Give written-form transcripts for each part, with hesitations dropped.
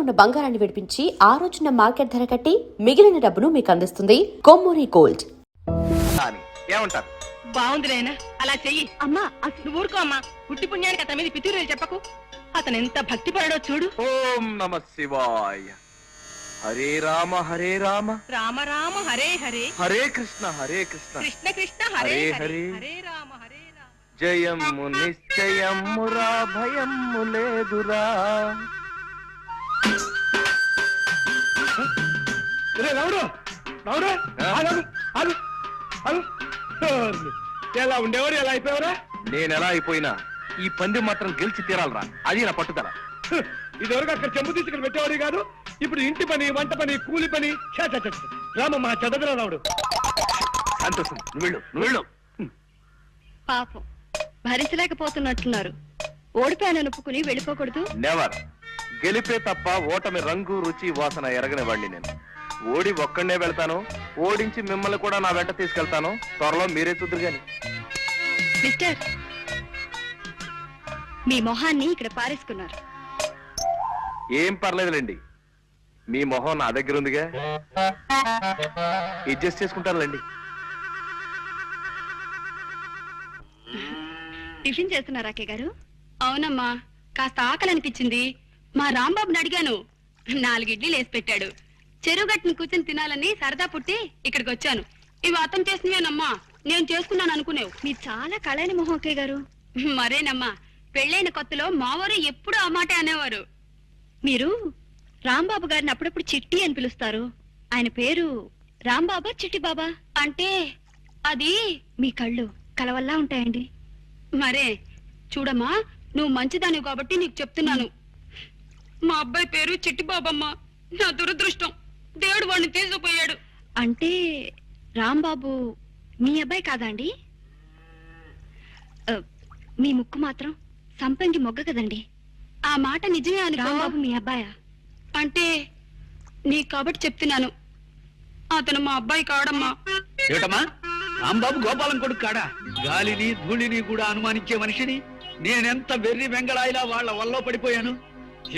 ఉన్న బంగారాన్ని విడిపించి ఆ రోజున మార్కెట్ ధర కట్టి మిగిలిన డబ్బును మీకు అందిస్తుంది కొమ్మూరి గోల్డ్. ఏమంటారు? బాగుందిలేనా, అలా చెయ్యి. అమ్మా అసలు ఊరుకో అమ్మా, పుట్టి పుణ్యానికి అతని మీద పితూరులు చెప్పకు. అతను ఎంత భక్తి పడడో చూడు. ఓం నమ శివాయ. హరే రామ హరే రామ రామ రామ హరే హరే, హరే కృష్ణ కృష్ణ కృష్ణ హరే హరే హరే, హరే. హరే రామ హరే రామ. జయము నిశ్చయమురా భయము లేదురా. ఎలా ఉండేవారు, ఎలా అయిపోయావరా? నేను ఎలా అయిపోయినా ఈ పందెం మాత్రం గెలిచి తీరాలరా, అది నా పట్టుదల. ఇదివరకు అక్కడ చెంబు తీసుకుని పెట్టేవాడు కాదు, ఇప్పుడు ఇంటి పని, వంట పని, కూలి పని. రామ మా చెడ్డదరా రావుడు. సంతోషం, నువ్వు వెళ్ళు. పాపం భరించలేకపోతున్నట్టున్నారు. ఓడిపోయాను ఒప్పుకుని వెళ్ళిపోకూడదు. నెవర్. గెలిపే తప్ప ఓటమి రంగు రుచి వాసన ఎరగని వాడిని నేను. ఓడి ఒక్కడనే వెళ్తాను, ఓడించి మిమ్మల్ని కూడా నా వెంట తీసుకెళ్తాను. త్వరలో మీరే చూద్దరు గాని. మిస్టర్, మీ మొహాన్ని ఇక్కడ పారేసుకున్నారు. ఏం పర్లేదులేండి, మీ మొహం నా దగ్గర ఉందిగా, అడ్జస్ట్ చేసుకుంటారులేండి. టిఫిన్ చేస్తున్నారా అక్కయ్య గారు? అవునమ్మా, కాస్త ఆకలి అనిపించింది. మా రాంబాబుని అడిగాను, 4 ఇడ్లీలు వేసి పెట్టాడు. చెరువు గట్టుని కూర్చొని తినాలని సరదా పుట్టి ఇక్కడికి వచ్చాను. ఇవి అతను చేసినవేనమ్మా, నేను చేసుకున్నాను అనుకునేవు. మీరు చాలా కళైన మొహం అక్కయ్య గారు. మరేనమ్మా, పెళ్ళైన కొత్తలో మావారు ఎప్పుడు ఆ మాట అనేవారు. మీరు రాంబాబు గారిని అప్పుడప్పుడు చిట్టి అని పిలుస్తారు. ఆయన పేరు రాంబాబా చిట్టి బాబా? అంటే అది మీ కళ్ళు కలవల్లా ఉంటాయండి. మరే చూడమ్మా, నువ్వు మంచిదానివి కాబట్టి నీకు చెప్తున్నాను. మా అబ్బాయి పేరు చిట్టి బాబమ్మ. నా దురదృష్టం, దేవుడు వాడిని తీసుకుపోయాడు. అంటే రాంబాబు మీ అబ్బాయి కాదా అండి? మీ ముక్కు మాత్రం సంపంగి మొగ్గ కదండి. ఆ మాట నిజమే అని. రాంబాబు మీ అబ్బాయా? అంటే నీకు కాబట్టి చెప్తున్నాను, అతను మా అబ్బాయి కాడమ్మా. ఏటమ్మా, రాంబాబు గోపాలం కొడుకు కాడా? గాలిని ధూళిని కూడా అనుమానించే మనిషిని నేనెంత వెర్రి వెంగళాయిలా వాళ్ళ వల్ల పడిపోయాను.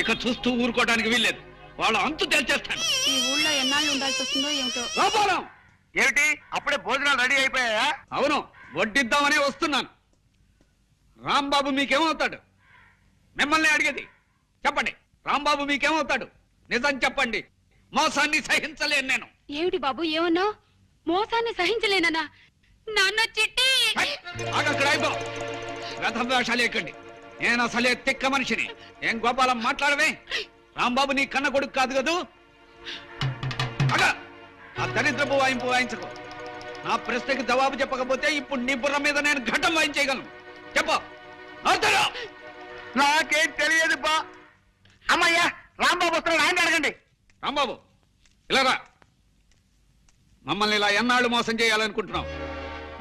ఇక చూస్తూ ఊరుకోవడానికి వీల్లేదు, వాళ్ళ అంతు తేల్చేస్తాను. ఈ ఊళ్ళో ఎన్నాళ్ళు ఉండాల్సి వస్తుందో ఏమిటో. గోపాలం, ఏమిటి అప్పుడే భోజనాలు రెడీ అయిపోయాయా? అవును, వడ్డిద్దామనే వస్తున్నాను. రాంబాబు మీకేమవుతాడు? మిమ్మల్ని అడిగేది చెప్పండి. రాంబాబు మీకేమవుతాడు? నిజం చెప్పండి. మోసాన్ని సహించలేను నేను. ఏమిటి బాబు ఏమన్నావు? మోసాన్ని సహించలేనన్నా? నాన్న చిట్టి ఆగక్కడ అయిపో. రథం వేషాలు ఎక్కండి. నేను అసలే తిక్క మనిషిని. ఏం గోపాలం మాట్లాడవే? రాంబాబు నీ కన్న కొడుకు కాదు కదూ? అగా ఆ దరిద్రపు వాయింపు వాయించకు. నా ప్రశ్నకి జవాబు చెప్పకపోతే ఇప్పుడు నీ బుర్ర మీద నేను ఘటం వాయించేయగలను. చెప్పు. నాకేం తెలియదు బా. అమ్మయ్యా, రాంబాబు వస్తున్నాడు, ఆయన అడగండి. రాంబాబు ఇలా రా. మమ్మల్ని ఇలా ఎన్నాళ్ళు మోసం చేయాలనుకుంటున్నావు?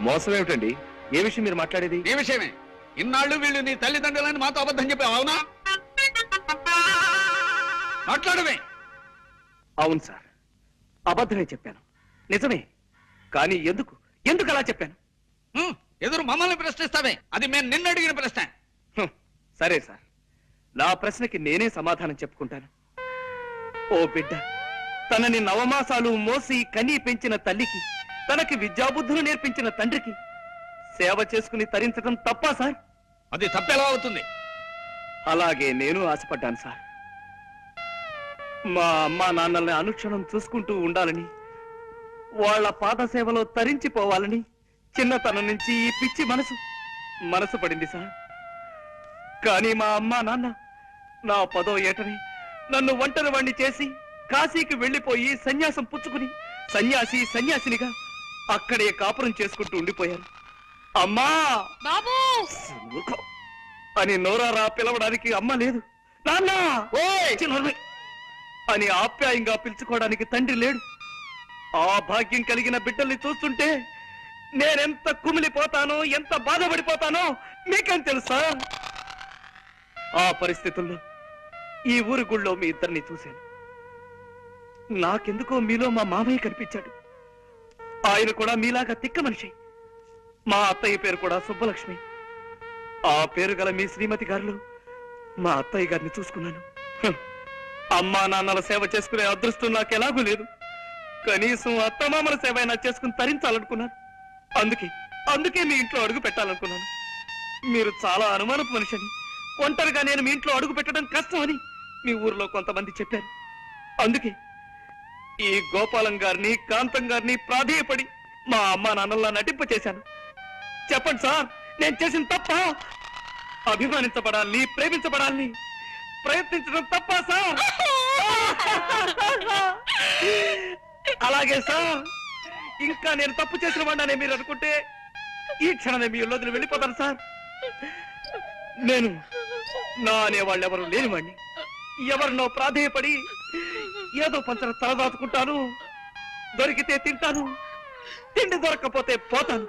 మోసం ఏమిటండి? ఏ విషయం మీరు మాట్లాడేది? ఈ విషయమే. ఇన్నాళ్ళు వీళ్ళు నీ తల్లిదండ్రులని మాతో అబద్ధం చెప్పావు, అవునా? మాట్లాడమే. అవును సార్, అబద్ధమే చెప్పాను. నిజమే. కానీ ఎందుకు అలా చెప్పాను? ఎదురు మమ్మల్ని ప్రశ్నిస్తావే? అది మేము నిన్ను అడిగిన ప్రశ్న. సరే సార్, నా ప్రశ్నకి నేనే సమాధానం చెప్పుకుంటాను. ఓ బిడ్డ, తనని నవమాసాలు మోసి కనీ పెంచిన తల్లికి, తనకి విద్యాబుద్ధులు నేర్పించిన తండ్రికి సేవ చేసుకుని తరించడం తప్పా సార్? అది తప్పెలా అవుతుంది? అలాగే నేను ఆశపడ్డాను సార్. మా అమ్మా నాన్నల్ని అనుక్షణం చూసుకుంటూ ఉండాలని, వాళ్ళ పాదసేవలో తరించిపోవాలని చిన్నతనం నుంచి ఈ పిచ్చి మనసు పడింది సార్. కానీ మా అమ్మా నాన్న నా 10వ ఏటని నన్ను ఒంటరి వాణ్ణి చేసి కాశీకి వెళ్లిపోయి సన్యాసం పుచ్చుకుని సన్యాసినిగా అక్కడే కాపురం చేసుకుంటూ ఉండిపోయారు. అమ్మా బాబు అని నోరారా పిలవడానికి అమ్మ లేదు, నాన్న అని ఆప్యాయంగా పిలుచుకోవడానికి తండ్రి లేడు. ఆ భాగ్యం కలిగిన బిడ్డల్ని చూస్తుంటే నేనెంత కుమిలిపోతానో, ఎంత బాధపడిపోతానో మీకేం తెలుసా? ఆ పరిస్థితుల్లో ఈ ఊరి గుళ్ళో మీ ఇద్దరిని చూశాను. నాకెందుకో మీలో మా మామయ్య కనిపించాడు. ఆయన కూడా మీలాగా తిక్క మనిషి. మా అత్తయ్య పేరు కూడా సుబ్బలక్ష్మి. ఆ పేరు గల మీ శ్రీమతి గారిలో మా అత్తయ్య గారిని చూసుకున్నాను. అమ్మా నాన్నల సేవ చేసుకునే అదృష్టం నాకు ఎలాగూ లేదు. కనీసం అత్తమామల సేవ అయినా చేసుకుని తరించాలనుకున్నాను. అందుకే మీ ఇంట్లో అడుగు పెట్టాలనుకున్నాను. మీరు చాలా అనుమానపు మనిషిని, ఒంటరిగా నేను మీ ఇంట్లో అడుగు పెట్టడం కష్టమని మీ ఊర్లో కొంతమంది చెప్పారు. అందుకే ఈ గోపాలం గారిని, కాంతం గారిని ప్రాధేయపడి మా అమ్మా నాన్నల్లా నటింప చేశాను. చెప్పండి సార్, నేను చేసిన తప్ప? అభిమానించబడాలని, ప్రేమించబడాలని ప్రయత్నించడం తప్ప సార్? అలాగే సార్, ఇంకా నేను తప్పు చేసిన వాడినే మీరు అనుకుంటే ఈ క్షణమే మీ వదిలి వెళ్ళిపోతాను సార్. నేను నా అనేవాళ్ళు ఎవరు లేనివాడిని. ఎవరినో ప్రాధేయపడి ఏదో పంచన తలదాచుకుంటాను. దొరికితే తింటాను, తిండి దొరక్కపోతే పోతాను,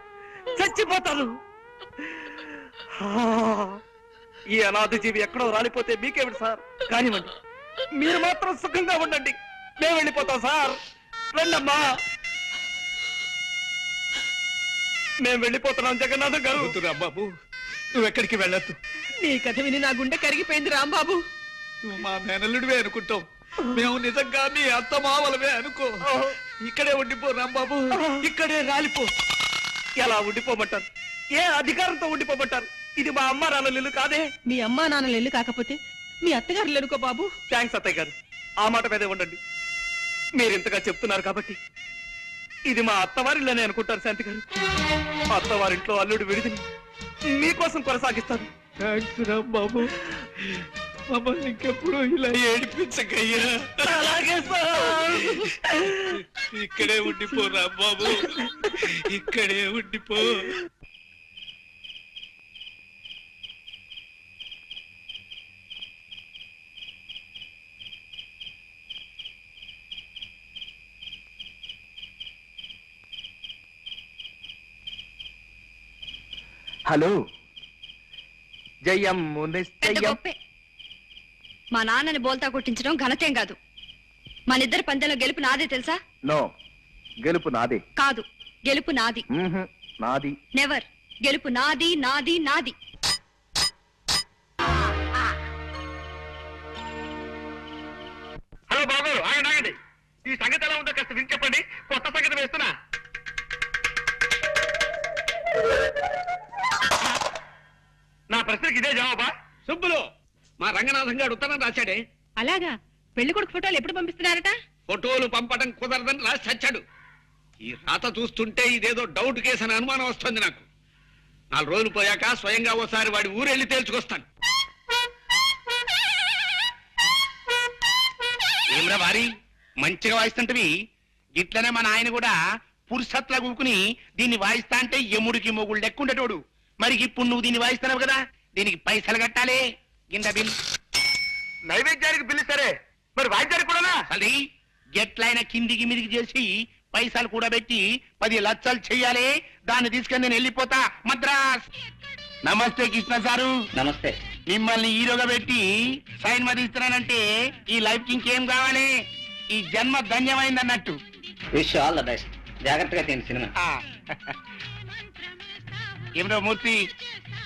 చచ్చిపోతాను. ఈ అనాథ జీవి ఎక్కడో రాలిపోతే మీకేమిటి సార్? కానివ్వండి, మీరు మాత్రం సుఖంగా ఉండండి. మేము వెళ్ళిపోతాం సార్. రండమ్మా, మేము వెళ్ళిపోతున్నాం. జగన్నాథం గారు. రాంబాబు, నువ్వెక్కడికి వెళ్ళొద్దు. నీ కథ విని నా గుండె కరిగిపోయింది రాంబాబు. నువ్వు మా మేనల్లుడివే అనుకుంటావు, మేము నిజంగా నీ అత్తమావలమే అనుకో. ఇక్కడే ఉండిపో రాంబాబు, ఇక్కడే రాలిపో. ఎలా ఉండిపోమంటారు? ఏ అధికారంతో ఉండిపోమంటారు? ఇది మా అమ్మ నాన్నల ఇల్లు కాదే. మీ అమ్మా నాన్నలు ఎల్లు కాకపోతే మీ అత్తగారు ఎనుకో బాబు. థ్యాంక్స్ అత్తయ్య గారు, ఆ మాట మీదే ఉండండి. మీరు ఇంతగా చెప్తున్నారు కాబట్టి ఇది మా అత్తవారిల్లోనే అనుకుంటారు శాంతి గారు. అత్తవారింట్లో అల్లుడు విడిదిని మీకోసం కొనసాగిస్తాను. థ్యాంక్స్ రాంబాబు, మమ్మల్ని ఇంకెప్పుడు ఇలా ఏడిపించకయ్యా. అలాగే సార్. ఇక్కడే ఉండిపో రాంబాబు, ఇక్కడే ఉండిపో. హలో, జయం పెద్ద నిశ్చయం. గొప్పే. మా నాన్నని బోల్తా కొట్టించడం ఘనతేం కాదు. మనిద్దరి పందెంలో గెలుపు నాదే తెలుసా? నో, గెలుపు నాదే. కాదు, గెలుపు నాది. నాది. నెవర్. గెలుపు నాది, నాది, నాది. హలో బాబు, ఆగండి. ఈ సంగతి ఎలా ఉందో కాస్త విని చెప్పండి. కొత్త సంగతి వేస్తున్నా. నా ప్రశ్నకి ఇదే జవాబా? సుబ్బులు, మా రంగనాథం గారు ఉత్తరం రాశాడే. అలాగా, పెళ్లి కొడుకు ఫోటోలు ఎప్పుడు పంపిస్తున్నారట? ఫోటోలు పంపడం కుదరదని రాసి చచ్చాడు. ఈ రాత చూస్తుంటే ఇదేదో డౌట్ కేసు అని అనుమానం వస్తుంది నాకు. 4 రోజులు పోయాక స్వయంగా ఓసారి వాడి ఊరెళ్ళి తేల్చుకొస్తాను. ఏమ్రా వారి, మంచిగా వాయిస్తుంటవి. ఇట్లనే మన ఆయన కూడా పురుషత్లా కూకుని దీన్ని వాయిస్తా అంటే ఎముడికి మొగుళ్ళు లెక్కుండేటోడు. మరి ఇప్పుడు నువ్వు దీన్ని వాయిస్తున్నావు కదా, దీనికి పైసలు కట్టాలి. కింద బిల్. నైవేద్యానికి బిల్లు సరే, మరి వాయిద్యానికి కూడానా? అది ఎట్లయినా కిందికి మీదికి చేసి పైసలు కూడా పెట్టి 10 లక్షలు చెయ్యాలి. దాన్ని తీసుకొని నేను వెళ్ళిపోతా మద్రాస్. నమస్తే కృష్ణ సారు. నమస్తే. మిమ్మల్ని హీరోగా పెట్టి సైన్ మీద ఇస్తున్నానంటే ఈ లైఫ్ కి ఇంకేం కావాలి? ఈ జన్మ ధన్యమైంది అన్నట్టు. Wish all the best. జాగ్రత్తగా తిని సినిమా. ఏమిటో మూర్తి,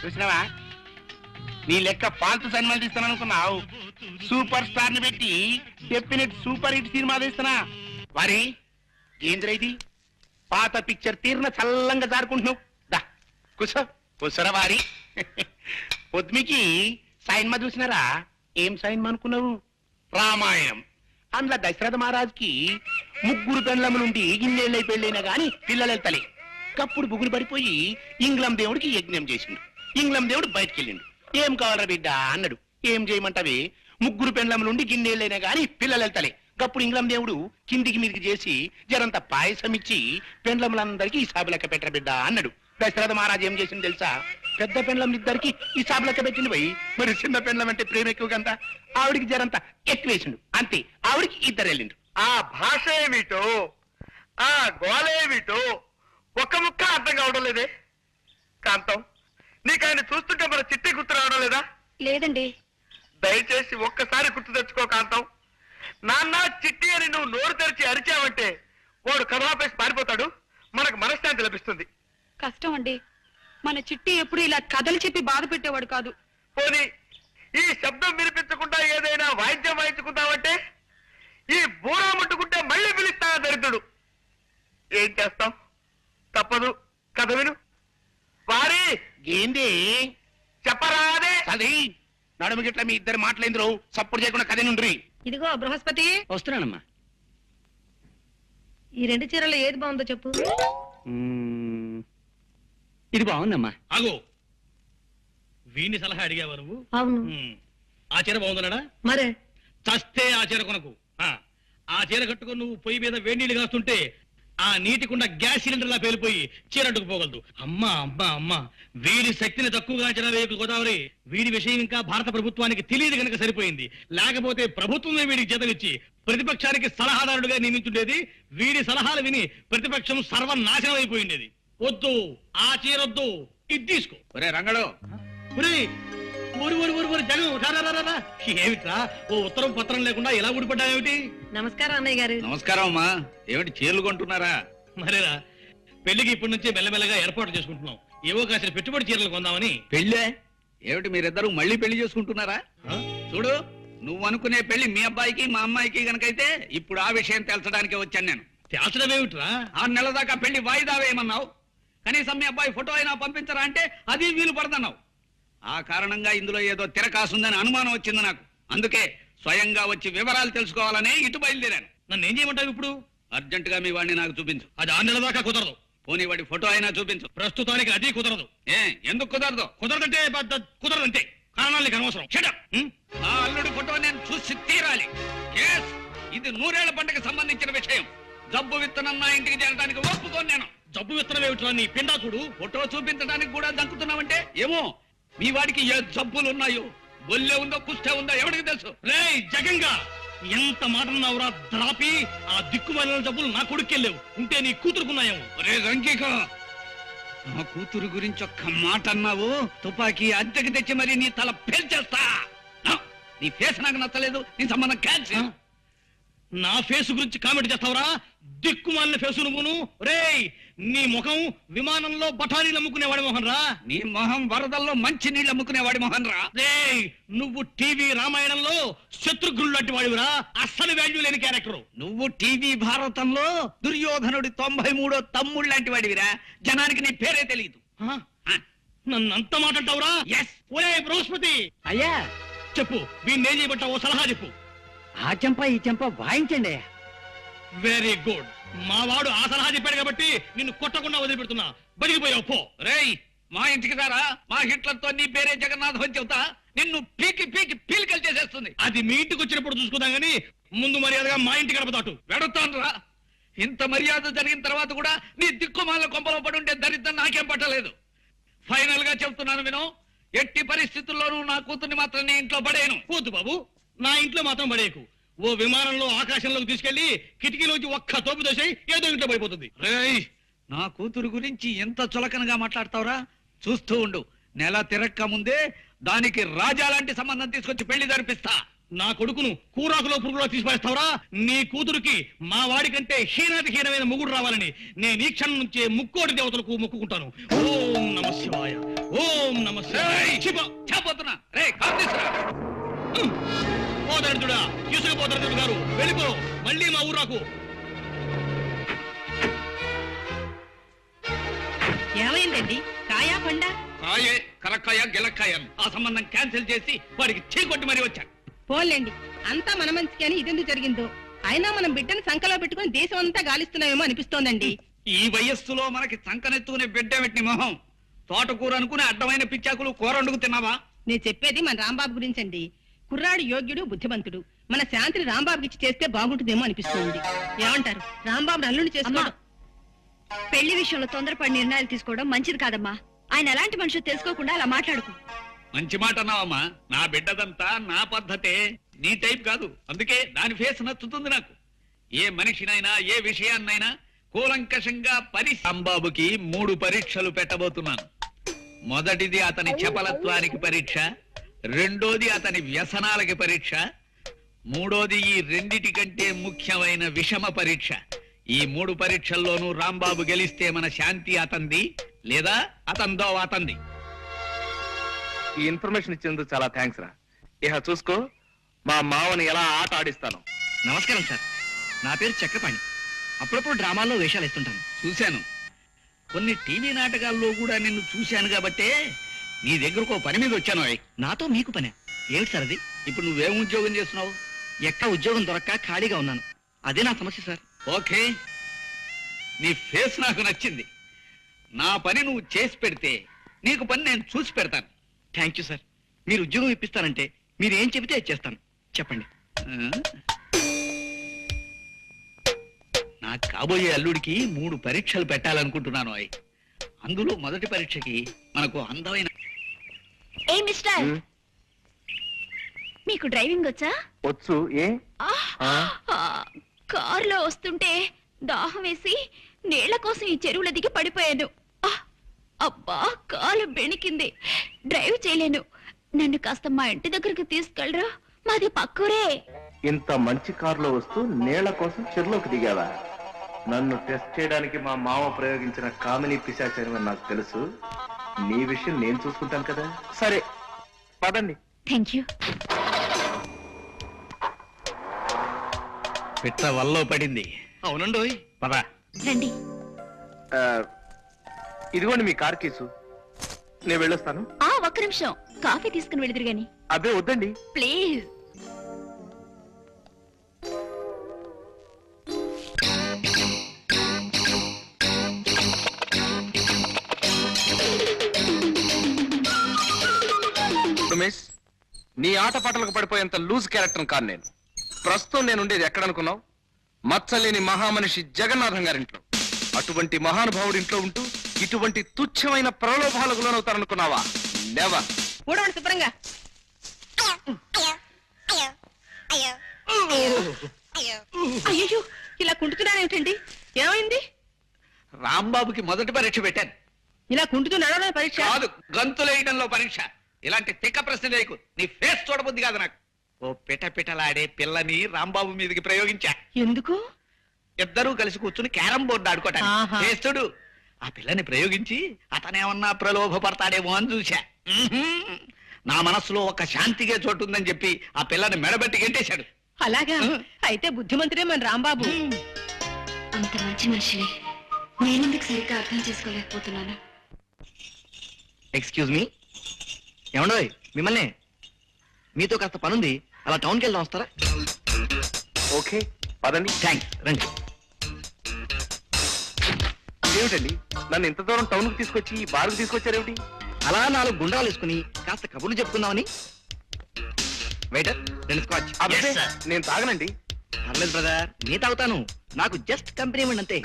చూసినావా? నీ లెక్క ఫాల్తు సినిమాలు తీస్తాను అనుకున్నావు. సూపర్ స్టార్ ని పెట్టి డెఫినెట్ సూపర్ హిట్ సినిమా తీస్తున్నా. వారి ఏంద్ర ఇది? పాత పిక్చర్ తీరిన చల్లంగా జారుకుంటున్నావు. దా కూసరా వారి. పొద్దుమికి సైన్మా చూసినారా? ఏం సైన్మా అనుకున్నావు? రామాయణం. అందులో దశరథ మహారాజుకి 3 పెండ్లములుండి ఇన్నేళ్ళై పెళ్ళైనా గాని పిల్లలు వెళ్తలే. కప్పుడు బుగులు పడిపోయి ఇంగ్లం దేవుడికి యజ్ఞం చేసిండు. ఇంగ్లం దేవుడు బయటికి వెళ్ళిండు. ఏం కావాలరా బిడ్డ అన్నాడు. ఏం చేయమంటావే? 3 పెండ్లములుండి గిన్నేళ్ళైనా గాని పిల్లలు వెళ్తలే. గప్పుడు ఇంగ్లం దేవుడు కిందికి మీదికి చేసి జరంత పాయసం ఇచ్చి పెండ్లములందరికీ ఈ సాబు లెక్క పెట్టర బిడ్డ అన్నాడు. దశరథ మహారాజు ఏం చేసింది తెలుసా? పెద్ద పెండ్లములిద్దరికి ఈ సాబు లెక్క పెట్టింది పోయి. మరి చిన్న పెండ్లం అంటే ప్రేమ ఎక్కువ కదా, ఆవిడికి జరంత ఎక్కువేసిండు. అంతే, ఆవిడికి 2 వెళ్ళిండు. ఆ భాష ఏమిటో, ఆ గోలేమిటో ఒక్క ముక్క అర్థం కావడం లేదే. కాంతం, నీకు ఆయన చూస్తుంటే మన చిట్టి గుర్తు రావడం లేదా? లేదండి. దయచేసి ఒక్కసారి గుర్తు తెచ్చుకో కాంతం. నాన్న చిట్టి అని నువ్వు నోరు తెరిచి అరిచావంటే వాడు కథాపేసి పారిపోతాడు. మనకు మనశ్శాంతి లభిస్తుంది. కష్టం అండి. మన చిట్టి ఎప్పుడు ఇలా కథలు చెప్పి బాధ పెట్టేవాడు కాదు. పోనీ ఈ శబ్దం వినిపించకుండా ఏదైనా వాయిద్యం వాయించుకుంటావంటే ఈ బూరా ముట్టుకుంటే మళ్ళీ పిలుస్తా దరిద్రుడు. ఏం చేస్తాం, తప్పదు. కథ విను. వారి ఏంది చెప్పరాదే. అది నడుము గిట్ల మీ ఇద్దరు మాటలేందరు సపోర్ట్ చేయకుండా కథ నుండ్రి. ఇదిగో బృహస్పతి, వస్తున్నానమ్మా. ఈ 2 చీరల్లో ఏది బాగుందో చెప్పు. ఇది బాగుందమ్మా. ఆగు, వీని సలహా అడిగావా నువ్వు? అవును. ఆ చీర బాగుందన్నాడా? మరే చస్తే ఆ చీర కొనకు. ఆ చీర కట్టుకుని నువ్వు పొయ్యి మీద వేడి నీళ్లు కాస్తుంటే ఆ నీటికుండా గ్యాస్ సిలిండర్ లా పేలిపోయి చీర అడ్డుకుపోగలదు. అమ్మా అమ్మా అమ్మా, వీడి శక్తిని తక్కువగా అంచనా వేయకు గోదావరి. వీడి విషయం ఇంకా భారత ప్రభుత్వానికి తెలియదు కనుక సరిపోయింది. లేకపోతే ప్రభుత్వమే వీడికి జీతమిచ్చి ప్రతిపక్షానికి సలహాదారుడుగా నియమించుండేది. వీడి సలహాలు విని ప్రతిపక్షం సర్వనాశనం అయిపోయిండేది. వద్దు, ఆ చీరొద్దు, ఇది తీసుకో. ఒరే రంగడు, ఏమిట్రా ఓ ఉత్తరం పత్రం లేకుండా ఎలా ఊడిపడ్డావేమిటి? నమస్కారం అన్నయ్య గారు. నమస్కారం అమ్మా. ఏమిటి చీరలు కొంటున్నారా? మరేరా, పెళ్లికి ఇప్పటి నుంచే మెల్లమెల్లగా ఏర్పాటు చేసుకుంటున్నాం. ఏవో కాసిన పెట్టుబడి చీరలు కొందామని. పెళ్ళే ఏమిటి, మీరిద్దరూ మళ్ళీ పెళ్లి చేసుకుంటున్నారా? చూడు, నువ్వు అనుకునే పెళ్లి మీ అబ్బాయికి మా అమ్మాయికి గనకైతే ఇప్పుడు ఆ విషయం తేల్చడానికి వచ్చాను నేను. తేల్చడం ఏమిట్రా? 6 నెలల దాకా పెళ్లి వాయిదా వేయమన్నావు. కనీసం మీ అబ్బాయి ఫోటో అయినా పంపించరా అంటే అది వీలు పడదన్నావు. ఆ కారణంగా ఇందులో ఏదో తిరకాసుందని అనుమానం వచ్చింది నాకు. అందుకే స్వయంగా వచ్చి వివరాలు తెలుసుకోవాలని ఇటు బయలుదేరాను. నన్ను ఏం చేయమంటావు ఇప్పుడు? అర్జెంటుగా మీ వాడిని నాకు చూపించు. అది 6 నెలల దాకా కుదరదు. పోనీ వాడి ఫోటో అయినా చూపించు. ప్రస్తుతానికి అది కుదరదు. ఎందుకు కుదరదు? కుదరదంటే కుదరదంతే. కారణాలు నీకు అనవసరం. నా అల్లుడి ఫోటో నేను చూసి తీరాలి. ఇది 100 ఏళ్ల పంటకు సంబంధించిన విషయం. జబ్బు విత్తనం నా ఇంటికి చేరడానికి ఒప్పుకోను నేను. జబ్బు విత్తనం ఏమిట్రా నీ పిండా? చూడు, ఫోటో చూపించడానికి కూడా దక్కుతున్నావంటే ఏమో మీ వాడికి ఏ జబ్బులు ఉన్నాయో, బొల్లే ఉందో కుష్టే ఉందో ఎవరికి తెలుసు. రేయ్ జగంగా, ఎంత మాట అన్నావురా ద్రాపి? ఆ దిక్కుమాలిన జబ్బులు నా కొడుకెళ్ళేవు. ఉంటే నీ కూతురుకున్నాయేమో. రే రంకిక, నా కూతురు గురించి ఒక్క మాట అన్నావు, తుపాకీ అద్దెకి తెచ్చి మరి నీ తల పేల్చేస్తా. నీ ఫేస్ నాకు నచ్చలేదు, నీ సంబంధం క్యాన్సిల్. నా ఫేస్ గురించి కామెంట్ చేస్తావురా? దిక్కుమాలిన ఫేసు నువ్వును. రేయ్, నీ ముఖం విమానంలో బఠానీలు అమ్ముకునేవాడి మొహన్ రా. నీ మొహం వరదల్లో మంచి నీళ్ళు అమ్ముకునేవాడి మొహన్ రా. రేయ్, నువ్వు టీవీ రామాయణంలో శత్రుఘ్నుడు లాంటి వాడివిరా. అస్సలు వాల్యూ లేని క్యారెక్టర్. నువ్వు టీవీ భారతంలో దుర్యోధనుడి 93వ తమ్ముడు లాంటి వాడివిరా. జనానికి నీ పేరే తెలియదు. నన్ను అంత మాట అంటావురా? ఒరే బృహస్పతి, అయ్యా చెప్పు, వీణ్ణేం చేయబట్టావో సలహా చెప్పు. ఆ చెంప ఈ చెంప వాయించండి. Very good. మా వాడు ఆ సలహా చెప్పాడు కాబట్టి నిన్ను కొట్టకుండా వదిలిపెడుతున్నా. బతికిపోయావు పో. రేయ్, మా ఇంటికి రారా. మా హిట్లర్తో నీ పేరే జగన్నాథం అని చెబుతా. నిన్ను పీకి పీకి పీలికలు చేసేస్తుంది. అది మీ ఇంటికి వచ్చినప్పుడు చూసుకుందాం గానీ ముందు మర్యాదగా మా ఇంటి గడప దాటు. వెడుతాను రా. ఇంత మర్యాద జరిగిన తర్వాత కూడా నీ దిక్కుమాల కొంపలో పడుంటే దరిద్రం నాకేం పట్టలేదు. ఫైనల్ గా చెప్తున్నాను విను, ఎట్టి పరిస్థితుల్లోనూ నా కూతుర్ని మాత్రం నీ ఇంట్లో పడేయను. పోతు బాబు, నా ఇంట్లో మాత్రం పడేయకు. ఓ విమానంలో ఆకాశంలోకి తీసుకెళ్లి కిటికీలోంచి ఒక్క తోపు దోసేయి, ఏదో ఇంట్లో పడిపోతుంది. రేయ్, నా కూతురు గురించి ఎంత చులకనగా మాట్లాడతావురా? చూస్తూ ఉండు, నెల తిరక్క ముందే దానికి రాజా లాంటి సంబంధం తీసుకొచ్చి పెళ్లి జరిపిస్తా. నా కొడుకును కూరాకులో పురుగులో తీసిపడేస్తావురా? నీ కూతురికి మా వాడి కంటే హీనాతి హీనమైన మొగుడు రావాలని నేను ఈ క్షణం నుంచే ముక్కోటి దేవతలకు మొక్కుకుంటాను. ఓం నమ శివాయ, ఓం నమ శివాయ. చెప్పబోతున్నా. రే కార్తీసురా, పోదరుడా, తీసుకుపోతారు గారు, వెళ్ళిపో. మళ్ళీ మా ఊరాకు. ఏమైందండి? కాయా పండా? కాయే, కరక్కాయ గిలక్కాయ. ఆ సంబంధం క్యాన్సిల్ చేసి వాడికి చీకొట్టి మరీ వచ్చాను. పోన్లేండి, అంతా మన మంచికి అని ఇదెందుకు జరిగిందో. అయినా మనం బిడ్డను సంకలో పెట్టుకుని దేశం అంతా గాలిస్తున్నామేమో అనిపిస్తోందండి. ఈ వయస్సులో మనకి సంకనెత్తుకునే బిడ్డ పెట్టిన మొహం. తోటకూర అనుకుని అడ్డమైన పిచ్చాకులు కూర వండుకు తిన్నావా? నేను చెప్పేది మన రాంబాబు గురించండి. కుర్రాడు యోగ్యుడు, బుద్ధిమంతుడు. మన శాంతిని రాంబాబుకి ఇచ్చి చేస్తే బాగుంటుందేమో అనిపిస్తుంది. ఏమంటారు? రాంబాబు అల్లుని చేసుకోవడం. పెళ్లి విషయంలో తొందరపడి నిర్ణయాలు తీసుకోవడం మంచిది కాదమ్మా. ఆయన ఎలాంటి మనుషులు తెలుసుకోకుండా అలా మాట్లాడుకో. మంచి మాట అన్నావమ్మా. నా బిడ్డదంతా నా పద్ధతే, నీ టైప్ కాదు. అందుకే దాని ఫేస్ నచ్చుతుంది నాకు. ఏ మనిషినైనా ఏ విషయాన్నైనా కూలంకషంగా రాంబాబుకి 3 పరీక్షలు పెట్టబోతున్నాను. మొదటిది అతని చపలత్వానికి పరీక్ష, రెండోది అతని వ్యసనాలకి పరీక్ష, మూడోది ఈ రెండిటి కంటే ముఖ్యమైన విషమ పరీక్ష. ఈ 3 పరీక్షల్లోనూ రాంబాబు గెలిస్తే మన శాంతి అతంది, లేదా అతందో అతంది. ఈ ఇన్ఫర్మేషన్ ఇచ్చేందుకు చాలా థ్యాంక్స్ రా. ఇహ చూసుకో మా మావని ఎలా ఆట ఆడిస్తాను. నమస్కారం సార్, నా పేరు చక్రపాణి. అప్పుడప్పుడు డ్రామాల్లో వేషాలు ఇస్తుంటాను. చూశాను, కొన్ని టీవీ నాటకాల్లో కూడా నిన్ను చూశాను కాబట్టే నీ దగ్గరకు ఓ పని మీద వచ్చాను. నాతో మీకు పనే ఏమిటి సార్ అది? ఇప్పుడు నువ్వేం ఉద్యోగం చేస్తున్నావు? ఎక్కడ ఉద్యోగం దొరక్క ఖాళీగా ఉన్నాను. అదే నా సమస్య సార్. ఓకే, నీ ఫేస్ నాకు నచ్చింది. నా పని నువ్వు చేసి పెడితే నీకు పని నేను చూసి పెడతాను. Thank you sir. మీరు ఉద్యోగం ఇప్పిస్తానంటే మీరు ఏం చెబితే అది చేస్తాను. చెప్పండి. నా కాబోయే అల్లుడికి 3 పరీక్షలు పెట్టాలనుకుంటున్నాను. అందులో మొదటి పరీక్షకి మనకు అందమైన ఏ మిస్టర్, మీకు డ్రైవింగ్ వచ్చా? వచ్చు. ఏ కారులో వస్తుంటే దాహం వేసి నీళ్ల కోసం ఈ చెరువుల దిగి పడిపోయాను. అబ్బా, కాలు బెణికింది, డ్రైవ్ చేయలేను. నన్ను కాస్త మా ఇంటి దగ్గరికి తీసుకెళ్ళరా? మాది పక్కూరే. ఇంత మంచి కారులో వస్తూ నీళ్ల కోసం చెరువులోకి దిగావా? నన్ను టెస్ట్ చేయడానికి మా మామ ప్రయోగించిన కామిని పిశాచం అని నాకు తెలుసు. నీ విషయం నేను చూసుకుంటాను కదా. సరే పదండి. Thank you. పిట్ట వల్లో పడింది. అవునండి. పద. రండి. ఇదిగోండి మీ కార్ కేసు. నేను వెళ్ళొస్తాను. ఒక్క నిమిషం, కాఫీ తీసుకుని వెళుదురు గాని. అబ్బే వద్దండి. ప్లీజ్. మిస్, నీ ఆటపాటలకు పడిపోయేంత లూజ్ క్యారెక్టర్ కాదు నేను. ప్రస్తుతం నేను ఉండేది ఎక్కడనుకున్నావు? మచ్చలేని మహామనిషి జగన్నాథం గారింట్లో. అటువంటి మహానుభావుడి ఇంట్లో ఉంటూ ఇటువంటి తుచ్చమైన ప్రలోభాలకు లోనవుతారనుకున్నావా? నెవర్. ఊడవండి శుభ్రంగా. అయ్యో, ఇలా కుంటున్నానేమిటండి? ఏమైంది? రాంబాబుకి మొదటి పరీక్ష పెట్టాను. ఇలా కుంటుతూ నడవడం పరీక్ష కాదు, గంతులేయడంలో పరీక్ష. ఇలాంటి తిక్క ప్రశ్న లేకు. నీ ఫేస్ చూడబుద్ది కాదు నాకు. ఓ పిటపిటలాడే పిల్లని రాంబాబు మీదకి ప్రయోగించా. ఎందుకు? ఇద్దరూ కలిసి కూర్చుని క్యారం బోర్డు ఆడుకోవటానికి. ఆహా. చేస్తుడు ఆ పిల్లని ప్రయోగించి అతనేమన్నా ప్రలోభపడతాడేమో అని చూశా. నా మనస్సులో ఒక శాంతిగా చోటు ఉందని చెప్పి ఆ పిల్లని మెడబెట్టి గెంటేశాడు. అలాగా? అయితే బుద్ధిమంతుడే మన రాంబాబు. అంత మంచి మనిషిని నేనెందుకు సరిగ్గా అర్థం చేసుకోలేకపోతున్నాను. Excuse me. ఏమండోయ్, మిమ్మల్ని. మీతో కాస్త పనుంది, అలా టౌన్కి వెళ్దాం, వస్తారా? ఓకే పదండి. థ్యాంక్స్, రండి. ఏమిటండి నన్ను ఇంత దూరం టౌన్ కు తీసుకొచ్చి ఈ బార్కు తీసుకొచ్చారేమిటి? అలా 4 గుండ్రాలు వేసుకుని కాస్త కబుర్లు చెప్పుకుందామని. Waiter, 2 scotch. అబ్బే, నేను తాగనండి. పర్లేదు బ్రదర్, నీ తాగుతాను. నాకు జస్ట్ కంపెనీ ఇవ్వండి అంతే.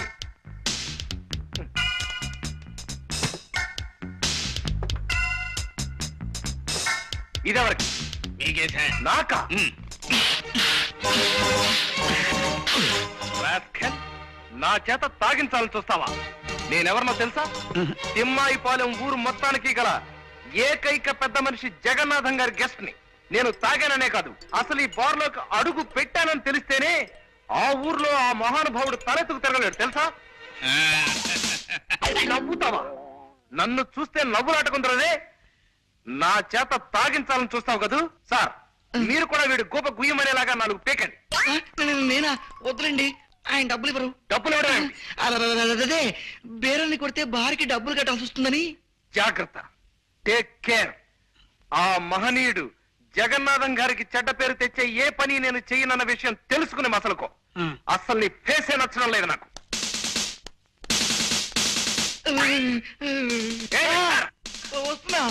ఇదెవరికి? మీకేసా? నాకా? రాస్కెల్, నా చేత తాగించాలని చూస్తావా? నేనెవరినో తెలుసా? తిమ్మాయిపాలెం ఊరు మొత్తానికి గల ఏకైక పెద్ద మనిషి జగన్నాథం గారి గెస్ట్ ని. నేను తాగాననే కాదు, అసలు ఈ బార్లోకి అడుగు పెట్టానని తెలిస్తేనే ఆ ఊర్లో ఆ మహానుభావుడు తలెత్తుకు తిరగలేడు తెలుసా? నవ్వుతావా? నన్ను చూస్తే నవ్వులాటకుందరనే. నా చేత తాగించాలని చూస్తావు కదూ? సార్, మీరు కూడా వీడు గోప గుయ్యమనేలాగా 4 పేకండి. నేనా? వద్దులండి, ఆయన డబ్బులు ఇవ్వరు. డబ్బులు ఇవ్వడం ఏమిటి? అదే బేరల్ని కొడితే బారికి డబ్బులు కట్టాల్సి వస్తుందని. జాగ్రత్త, టేక్ కేర్. ఆ మహనీయుడు జగన్నాథం గారికి చెడ్డ పేరు తెచ్చే ఏ పని నేను చెయ్యనన్న విషయం తెలుసుకునే మసలుకో. అస్సలు నీ ఫేసే నచ్చడం లేదు నాకు. వస్తున్నా.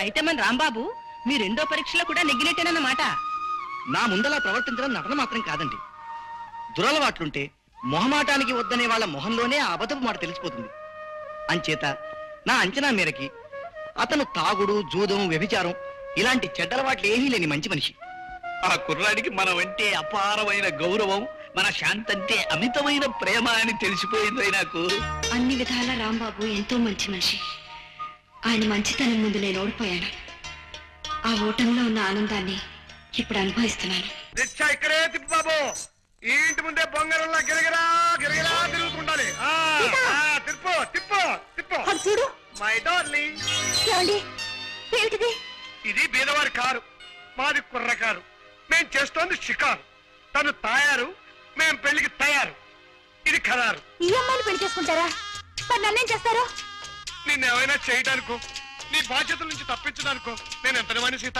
అయితే మన రాంబాబు మీ 2వ పరీక్షలో కూడా నెగ్గినట్టేనన్నమాట. నా ముందలా ప్రవర్తించడం నటన మాత్రం కాదండి. దురలవాట్లుంటే మొహమాటానికి వద్దనే వాళ్ళ మొహంలోనే ఆ అబద్ధపు మాట తెలిసిపోతుంది. అంచేత నా అంచనా మేరకి అతను తాగుడు, జూదం, వ్యభిచారం ఇలాంటి చెడ్డలవాట్లు ఏమీ లేని మంచి మనిషి. ఆ కుర్రాడికి మనం అంటే అపారమైన గౌరవం, మన శాంతంటే అమితమైన ప్రేమ అని తెలిసిపోయింది నాకు. అన్ని విధాల రాంబాబు ఎంతో మంచి మనిషి. ఆయన మంచితనం ముందు నేను ఓడిపోయాను. ఆ ఓటంలో ఉన్న ఆనందాన్ని ఇప్పుడు అనుభవిస్తున్నాను. రిక్షా ఇక్కడే తిప్పు బాబు. ఈ ఇంటి ముందే బొంగరంలా గిరగిరా గిరగిరా తిరుగుతుండాలి. తిప్పో తిప్పో తిప్పో అది చూడు. My darling. ఏమండి ఏమిటిది? ఇది బీదవారి కారు, మాది కుర్ర కారు. మేం చేస్తోంది షికారు. తను తాయారు, మేం పెళ్లికి తయారు. ఇది ఖరారు. ఈ అమ్మాయిని పెళ్లి చేసుకుంటారా? మరి నన్నేం చేస్తారు? నిన్నేమైనా చేయడానికో, నీ బాధ్యతల నుంచి తప్పించడానికో నేను ఎంతనివాణి సీత.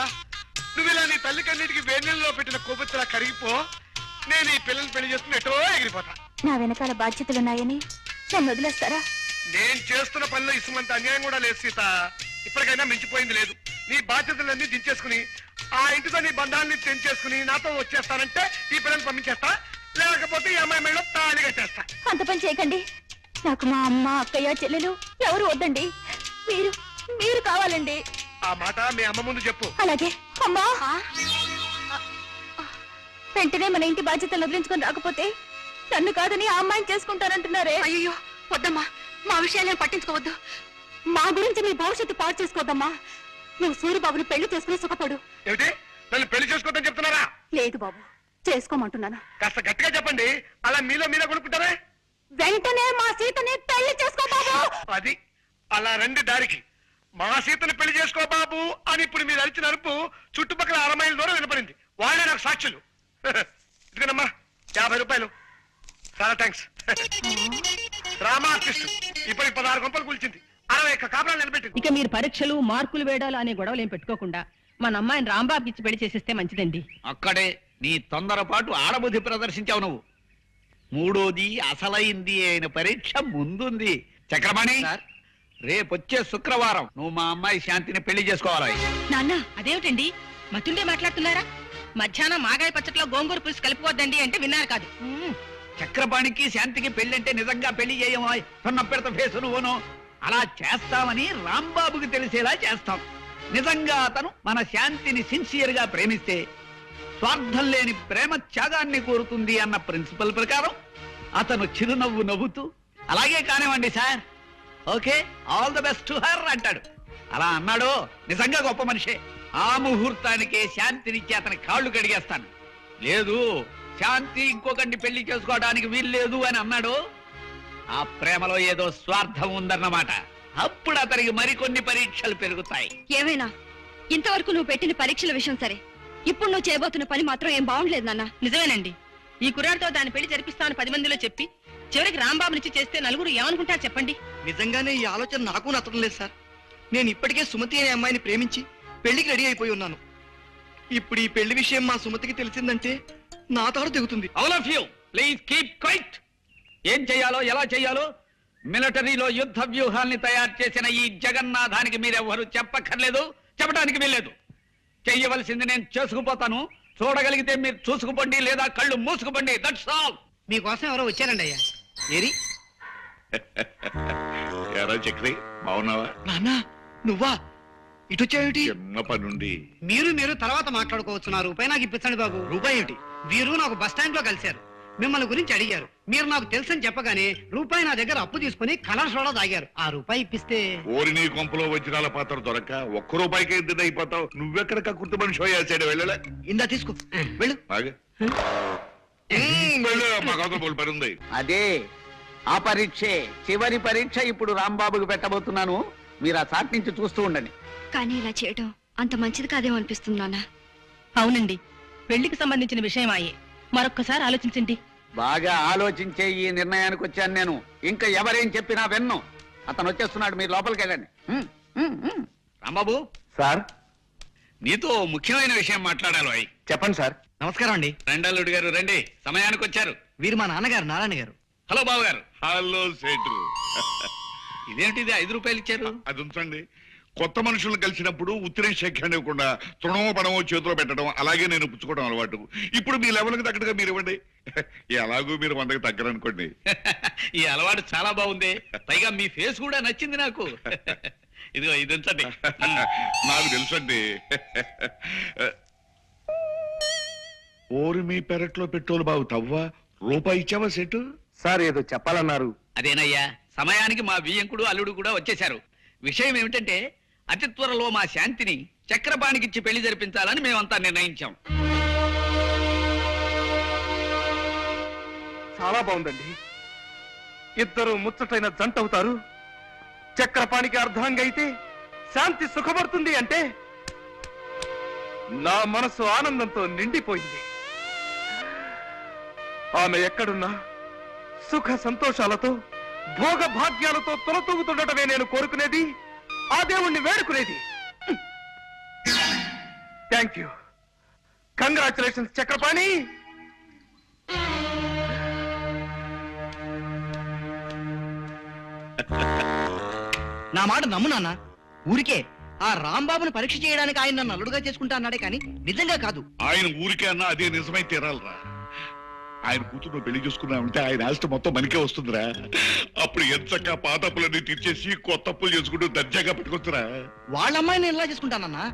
నువ్వు ఇలా నీ తల్లి కన్నిటికి వేణిలో పెట్టిన కొవ్వొత్తిలా కరిగిపో. నేను ఈ పిల్లల్ని పెళ్లి చేసుకుని ఎటో ఎగిరిపోతా. నా వెనకాల బాధ్యతలున్నాయని నన్ను వదిలేస్తారా? నేను చేస్తున్న పనిలో ఇసుమంత అన్యాయం కూడా లేదు సీత. ఇప్పటికైనా మించిపోయింది లేదు. నీ బాధ్యతలన్నీ దించేసుకుని ఆ ఇంటితో నీ బంధాన్ని తెంచేసుకుని నాతో వచ్చేస్తానంటే ఈ పిల్లల్ని పంపించేస్తా, లేకపోతే ఈ అమ్మాయి మెడలో తాళి కట్టేస్తా. అంత పని చేయకండి. నాకు మా అమ్మ, అక్కయ్య, చెల్లెలు ఎవరు వద్దండి. మీరు మీరు కావాలండి. ఆ మాట మీ అమ్మ ముందు చెప్పు. అలాగే. అమ్మా, వెంటనే మన ఇంటి బాధ్యతలు వదిలించుకొని రాకపోతే నన్ను కాదని ఆ అమ్మాయిని చేసుకుంటానంటున్నారే. అయ్యో వద్దమ్మా, మా విషయాలను పట్టించుకోవద్దు. మా గురించి నీ భవిష్యత్తు పాడు చేసుకోవద్దమ్మా. నువ్వు సూర్యబాబుని పెళ్లి చేసుకుని సుఖపడు. ఏమిటి, నన్ను పెళ్లి చేసుకోవద్దని చెప్తున్నారా? లేదు బాబు, చేసుకోమంటున్నాను. కాస్త గట్టిగా చెప్పండి. అలా మీలో మీరే కొనుక్కుంటారే. వెంటనే మా సీతని పెళ్లి చేసుకో బాబు. అది అలా రండి దారికి. మా సీతని పెళ్లి చేసుకో బాబు అని ఇప్పుడు మీరు అరిచిన అరుపు చుట్టుపక్కల 6 మైళ్ళ దూరం వినపడింది. వాళ్ళే నాకు సాక్షులు. ఇదిగోనమ్మా 50 రూపాయలు. చాలా థ్యాంక్స్. డ్రామా ఆర్టిస్ట్ ఇప్పటికి 16 గంపలు కూల్చింది, 60 కాపురాలు నిలబెట్టింది. ఇక మీరు పరీక్షలు మార్కులు వేయడాలు అనే గొడవలు ఏం పెట్టుకోకుండా మన అమ్మాయిని రాంబాబుకి ఇచ్చి పెళ్లి చేసేస్తే మంచిదండి. అక్కడే నీ తొందరపాటు ఆడబుద్ధి ప్రదర్శించావు నువ్వు. మూడోది అసలైంది అయిన పరీక్ష ముందుంది. చక్రపాణి, సార్. రేపొచ్చే శుక్రవారం నువ్వు మా అమ్మాయి శాంతిని పెళ్లి చేసుకోవాలి. నాన్న అదేమిటండి మతుండే మాట్లాడుతున్నారా? మధ్యాహ్నం మాగాయ పచ్చట్లో గోంగూర పులుసు కలుపుకోవద్దండి అంటే విన్నారు కాదు. చక్రపాణికి శాంతికి పెళ్ళంటే నిజంగా పెళ్లి చేయమా? సొన్న పెడత ఫేసు నువ్వును. అలా చేస్తామని రాంబాబుకి తెలిసేలా చేస్తాం. నిజంగా అతను మన శాంతిని సిన్సియర్ గా ప్రేమిస్తే స్వార్థం లేని ప్రేమ త్యాగాన్ని కోరుతుంది అన్న ప్రిన్సిపల్ ప్రకారం అతను చిరునవ్వు నవ్వుతూ అలాగే కానివ్వండి sir, okay, all the best to her అంటాడు. అలా అన్నాడు నిజంగా గొప్ప మనిషే. ఆ ముహూర్తానికే శాంతినిచ్చి అతని కాళ్ళు కడిగేస్తాను. లేదు, శాంతి ఇంకొకరిని పెళ్లి చేసుకోవడానికి వీల్లేదు అని అన్నాడు, ఆ ప్రేమలో ఏదో స్వార్థం ఉందన్నమాట. అప్పుడు అతనికి మరికొన్ని పరీక్షలు పెరుగుతాయి. ఏమైనా ఇంతవరకు నువ్వు పెట్టిన పరీక్షల విషయం సరే, ఇప్పుడు నువ్వు చేయబోతున్న పని మాత్రం ఏం బాగుండలేదు నాన్న. నిజమేనండి. ఈ కుర్రాడితో దాని పెళ్లి జరిపిస్తామని 10 మందిలో చెప్పి చివరికి రాంబాబునిచ్చి చేస్తే నలుగురు ఏమనుకుంటారు చెప్పండి. నిజంగానే ఈ ఆలోచన నాకు నచ్చడం లేదు సార్. నేను ఇప్పటికే సుమతి అనే అమ్మాయిని ప్రేమించి పెళ్లికి రెడీ అయిపోయి ఉన్నాను. ఇప్పుడు ఈ పెళ్లి విషయం మా సుమతికి తెలిసిందంటే నా తాడు తెగుతుంది. All of you please keep quiet. ఏం చేయాలో ఎలా చేయాలో మిలిటరీలో యుద్ధ వ్యూహాల్ని తయారు చేసిన ఈ జగన్నాథానికి మీరెవ్వరూ చెప్పక్కర్లేదు, చెప్పడానికి వీల్లేదు. చెయ్యవలసింది నేను చేసుకుపోతాను. చూడగలిగితే మీరు చూసుకుపోండి, లేదా కళ్ళు మూసుకుపోండి. That's all. మీకోసం ఎవరో వచ్చారండి అయ్యా. ఏరి ఎరా చక్రి, బాగున్నావా? నాన్న నువ్వా? ఇటొచ్చావేమిటి? చిన్న పనుండి. మీరు తర్వాత మాట్లాడుకోవచ్చు. నా రూపాయి నాకు ఇప్పించండి బాబు. రూపాయి ఏమిటి? వీరు నాకు బస్ స్టాండ్ లో కలిశారు. మిమ్మల్ని గురించి అడిగారు. మీరు నాకు తెలుసని చెప్పగానే రూపాయి నా దగ్గర అప్పు తీసుకుని కలర్ సోడా తాగారు. ఆ రూపాయి ఇప్పిస్తే ఓరి నీ కొంపలో వజ్రాల పాత్ర దొరక 1 రూపాయికి ఎద్దు అయిపోతావు. నువ్వెక్కడ కక్కుర్తి మనిషి అయ్యాడు. వెళ్ళలే, ఇందా తీసుకో, వెళ్ళు. బాగా వెళ్ళు, మా కౌతల పని ఉంది. అదే ఆ పరీక్షే చివరి పరీక్ష. ఇప్పుడు రాంబాబుకి పెట్టబోతున్నాను. మీరు ఆ చాట్ నుంచి చూస్తూ ఉండండి. కానీ ఇలా చేయడం అంత మంచిది కాదేమో అనిపిస్తుంది నాన్న. అవునండి, పెళ్లికి సంబంధించిన విషయం అయ్యే. మరొక్కసారి ఆలోచించండి. బాగా ఆలోచించే ఈ నిర్ణయానికి వచ్చాను నేను. ఇంకా ఎవరేం చెప్పినా విన్ను. అతను వచ్చేస్తున్నాడు, మీరు లోపలికి వెళ్ళండి. రాంబాబు సార్, నీతో ముఖ్యమైన విషయం మాట్లాడాలి. చెప్పండి సార్. నమస్కారం అండి. రెండల్లుడు గారు రండి, సమయానికి వచ్చారు. వీరు మా నాన్నగారు నారాయణ గారు. హలో బాబు గారు. హలో సేటు. ఇదేంటిది 5 రూపాయలు ఇచ్చారు? అది ఉంచండి. కొత్త మనుషులను కలిసినప్పుడు ఉత్తరే శేఖండి ఇవ్వకుండా తృణమో పడమో చేతిలో పెట్టడం, అలాగే నేను పుచ్చుకోవడం అలవాటు. ఇప్పుడు మీ లెవెల్కి తగ్గట్టుగా మీరు ఇవ్వండి. ఎలాగూ మీరు 100కి తగ్గరనుకోండి. ఈ అలవాటు చాలా బాగుంది. పైగా మీ ఫేస్ కూడా నచ్చింది నాకు. ఇదిగో ఇది ఉంచండి. నాకు తెలుసండి. ఓరి మీ పెరట్లో పెట్రోలు బాగు తవ్వా. రూపాయి ఇచ్చావా సెటు? సార్ ఏదో చెప్పాలన్నారు. అదేనయ్యా, సమయానికి మా బియ్యంకుడు అల్లుడు కూడా వచ్చేశారు. విషయం ఏమిటంటే అతి త్వరలో మా శాంతిని చక్రపాణికిచ్చి పెళ్లి జరిపించాలని మేమంతా నిర్ణయించాం. చాలా బాగుందండి. ఇద్దరు ముచ్చటైన జంటవుతారు. చక్రపాణికి అర్ధాంగి అయితే శాంతి సుఖపడుతుంది అంటే నా మనసు ఆనందంతో నిండిపోయింది. ఆమె ఎక్కడున్నా సుఖ సంతోషాలతో భోగ భాగ్యాలతో తొలతూగుతుండటమే నేను కోరుకునేది, ఆ దేవుణ్ణి వేడుకునేది. Thank you. కంగ్రాచులేషన్స్ చక్రపాణి. నా మాట నమ్ము నాన్న. ఊరికే ఆ రాంబాబుని పరీక్ష చేయడానికి ఆయన నన్ను అల్లుడుగా చేసుకుంటా అన్నాడే కానీ నిజంగా కాదు. ఆయన ఊరికే అన్నా అదే నిజమై తీరాలరా. ఆయన కూతురు పెళ్లి చూసుకున్నామంటే ఆయన ఆస్తి మొత్తం మనకే వస్తుందిరా. అప్పుడు ఎంచక్క పాత అప్పులన్నీ తీర్చేసి కొత్త అప్పులు చేసుకుంటూ దర్జాగా పెట్టుకొచ్చురా. వాళ్ళ అమ్మాయిని నేను ఎలా చేసుకుంటానన్నా?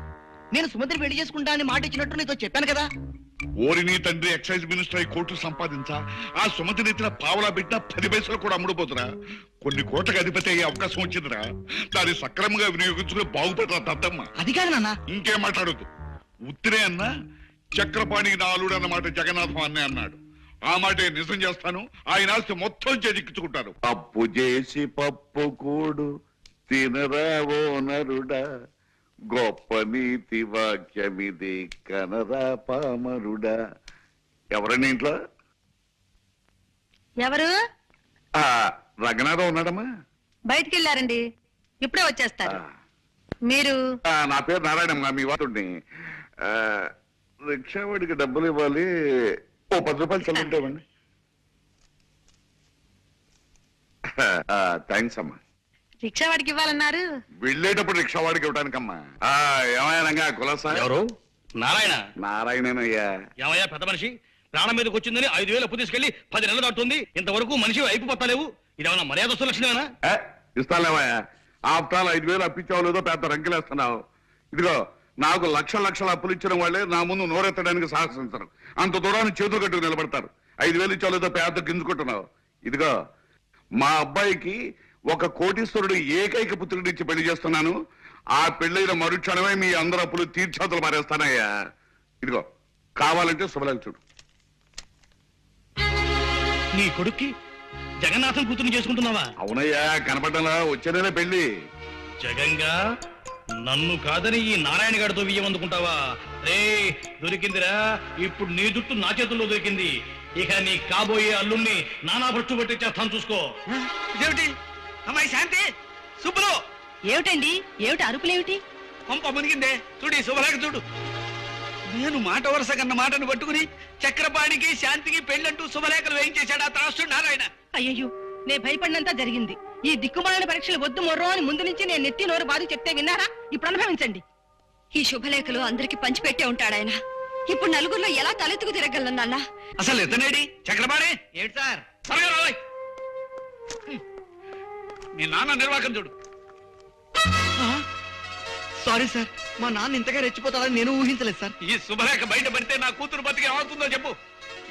నేను సుమతిని పెళ్లి చేసుకుంటా అని మాట ఇచ్చినట్టు నీతో చెప్పాను కదా. ఓరిని తండ్రి ఎక్సైజ్ మినిస్టర్ అయి కోట్లు సంపాదించా ఆ సుమతిని ఎత్తిన పావలా పెట్టిన 10 పైసలు కూడా అమ్ముడుపోతురా. కొన్ని కోట్లకు అధిపతి అయ్యే అవకాశం వచ్చిందిరా. దాన్ని సక్రమంగా వినియోగించుకుని బాగుపడరా దత్తమ్మ. అది కాదు నాన్న. ఇంకేం మాట్లాడద్దు. ఉత్తిరే అన్నా చక్రపాణికి నా అల్లుడు అన్నమాట జగన్నాథం అన్నే అన్నాడు. ఆ మాటే నిజం చేస్తాను. ఆయన ఆస్తి మొత్తం చేజిక్కించుకుంటాను. అప్పు చేసి పప్పు కూడు తినరావో నరుడా, గొప్ప నీతి వాక్యమిది కనరా పామరుడా. ఎవరండి ఇంట్లో? ఎవరు? రంగనాథం ఉన్నాడమ్మా? బయటికి వెళ్ళారండి, ఇప్పుడే వచ్చేస్తారు. మీరు? నా పేరు నారాయణమ్మ, మీ వాడుని. రిక్షావాడికి డబ్బులు ఇవ్వాలి, ఓ 10 రూపాయలు చల్లుంటామండి. థ్యాంక్స్ అమ్మా. రిక్షా వాడికి ఇవ్వాలన్నారు? వెళ్ళేటప్పుడు రిక్షావాడికి ఇవ్వడానికమ్మా. ఏమయ్యా రంగా కులసా? ఎవరు? నారాయణ. నారాయణేనయ్యా. ఏమయ్యా పెద్ద మనిషి, ప్రాణం మీదకి వచ్చిందని 5,000 అప్పు తీసుకెళ్లి 10 నెలలు దాటుతుంది, ఇంతవరకు మనిషి వైపు పత్తలేవు. ఇదేమన్నా మర్యాద లక్షణమేనా? ఇస్తాలేమయ్యా. ఆఫ్టర్ 5,000 అప్పించావు లేదో పెద్ద రంకెలేస్తున్నావు. ఇదిగో నాకు లక్షల అప్పులు ఇచ్చిన వాళ్ళే నా ముందు నోరెత్తడానికి సాహసించరు. అంత దూరాన్ని చేతులు కట్టుకు నిలబడతారు. 5,000 ఇచ్చావు లేదో పెద్ద గింజుకుంటున్నావు. ఇదిగో మా అబ్బాయికి ఒక కోటీశ్వరుడు ఏకైక పుత్రుడిని ఇచ్చి పెళ్లి చేస్తున్నాను. ఆ పెళ్లైన మరుక్షణమే మీ అందరు అప్పులు తీర్చేతలు మారేస్తానయ్యా. ఇదిగో కావాలంటే శుభలేఖ చూడు. నీ కొడుక్కి జగన్నాథం కూతురు చేసుకుంటున్నావా? అవునయ్యా, కనపడ్డలా వచ్చే నెల పెళ్లి. జగంగా నన్ను కాదని ఈ నారాయణ గారితో వియ్యం అందుకుంటావా? రే దొరికిందిరా, ఇప్పుడు నీ జుట్టు నా చేతుల్లో దొరికింది. ఇక నీ కాబోయే అల్లుణ్ణి నానా భ్రష్టు పట్టి చేస్తాను చూసుకో. ఇదేమిటి అమ్మాయి శాంతి? సుబ్బులు! ఏమిటండి? ఏమిటి అరుపులేమిటి? పంప మునిగిందే. చూడు శుభలేఖ చూడు. నేను మాట వరుస కన్న మాటను పట్టుకుని చక్రపాణికి శాంతికి పెళ్ళంటూ శుభలేఖలు వేయించేశాడు ఆ త్రాసుడు నారాయణ. అయ్యయ్యో, నే భయపడినంతా జరిగింది. ఈ దిక్కుమాలిన పరీక్షలు వద్దు మొర్రో అని ముందు నుంచి నేను నెత్తి నోరు బాధ చెప్తే విన్నారా? ఇప్పుడు అనుభవించండి. ఈ శుభలేఖలు అందరికి పంచిపెట్టే ఉంటాడాయన. ఇప్పుడు నలుగురిలో ఎలా తలెత్తుకు తిరగలను నాన్న? అసలు ఎత్తనేడి చక్రపాణి? ఏమిటి సార్? త్వరగా రావాయ్. మీ నాన్న నిర్వాహకం చూడు. సారీ సార్, మా నాన్న ఇంతగా రెచ్చిపోతాడని నేను ఊహించలేదు సార్. ఈ శుభలేఖ బయట పడితే నా కూతురు బతికి ఏమవుతుందో చెప్పు.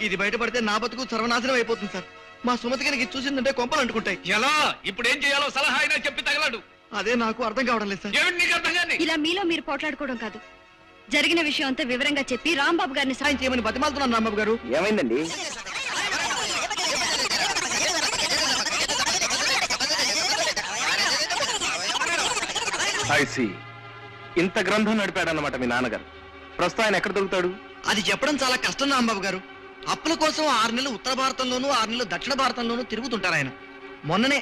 ఇది బయటపడితే నా బతుకు సర్వనాశనం అయిపోతుంది సార్. మా సుమతి గారికి చూసిందంటే కొంపలు అంటుకుంటాయి. ఎలా? ఇప్పుడు ఏం చేయాలో సలహా అయినా చెప్పి తగలడు. అదే నాకు అర్థం కావడం లేదు సార్. ఏమిటి నీకు అర్థం కాని? ఇలా మీలో మీరు పోట్లాడుకోవడం కాదు, జరిగిన విషయం అంతా వివరంగా చెప్పి రాంబాబు గారిని సాయం చేయమని బతిమాలుతున్నాను రాంబాబు గారు. ఏమైందండి? ఐసి ఇంత గ్రంథం నడిపాడన్నమాట మీ నాన్నగారు. ప్రస్తుతం ఆయన ఎక్కడ దొరుకుతాడు? అది చెప్పడం చాలా కష్టం రాంబాబు గారు. అప్పుల కోసం 6 నెలలు ఉత్తర భారతంలోనూ 6 నెలలు దక్షిణ భారతంలోనూ తిరుగుతుంటారు ఆయన. మొన్ననే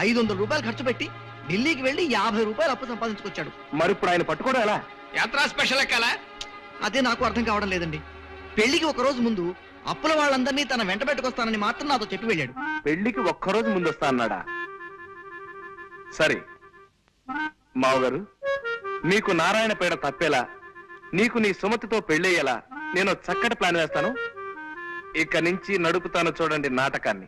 500 రూపాయలు ఖర్చు పెట్టి ఢిల్లీకి వెళ్లి 50 రూపాయలు అప్పు సంపాదించుకొచ్చాడు. మరి ఇప్పుడు ఆయన పట్టుకోవడం ఎలా? యాత్రా స్పెషల్ ఎక్కాలా? అదే నాకు అర్థం కావడం లేదండి. పెళ్లికి ఒక రోజు ముందు అప్పుల వాళ్ళందరినీ తన వెంట పెట్టుకొస్తానని మాత్రం నాతో చెప్పి వెళ్ళాడు. పెళ్లికి ఒక్కరోజు ముందు వస్తా అన్నాడా? సరే మావగారు, నీకు నారాయణ పేడ తప్పేలా, నీకు నీ సుమతితో పెళ్ళయ్యేలా నేను చక్కటి ప్లాన్ వేస్తాను. ఇక నుంచి నడుపుతాను చూడండి నాటకాన్ని.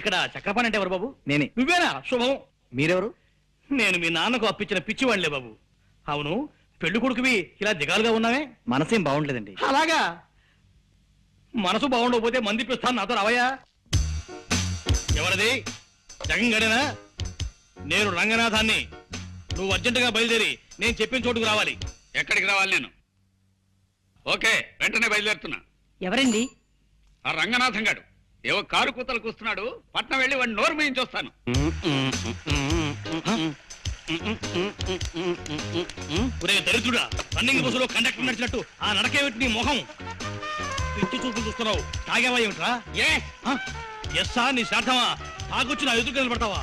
ఇక్కడ చక్రపాణి అంటే ఎవరు బాబు? నేనే. నువ్వేనా? శుభం. మీరెవరు? నేను మీ నాన్నకు అప్పించిన పిచ్చివాళ్లే బాబు. అవును, పెళ్లి కొడుకువి ఇలా దిగాలుగా ఉన్నావే? మనసేం బాగుండలేదండి. అలాగా? మనసు బాగుండకపోతే మందిపిస్తాను, నాతో రావయ్యా. ఎవరిది? జగన్ గడేనా? నేను రంగనాథాన్ని. నువ్వు అర్జెంటుగా బయలుదేరి నేను చెప్పిన చోటుకు రావాలి. ఎక్కడికి రావాలి నేను? ఓకే, వెంటనే బయలుదేరుతున్నా. ఎవరండి? ఆ రంగనాథం గాడు ఏవో కారు కూతలు కూస్తున్నాడు. పట్నం వెళ్ళి వాడిని నోరు మూయించి వస్తాను. ఒరే దరిద్రుడా, రన్నింగ్ బస్సులో కండక్టర్ నడిచినట్టు ఆ నడకేమిటి నీ మొహం? పిచ్చి చూపులు చూస్తున్నావు. తాగేవా ఏమిట్రా? ఎస్సా నీ శ్రాద్ధమా? తాగొచ్చి నా ఎదురు నిలబడతావా?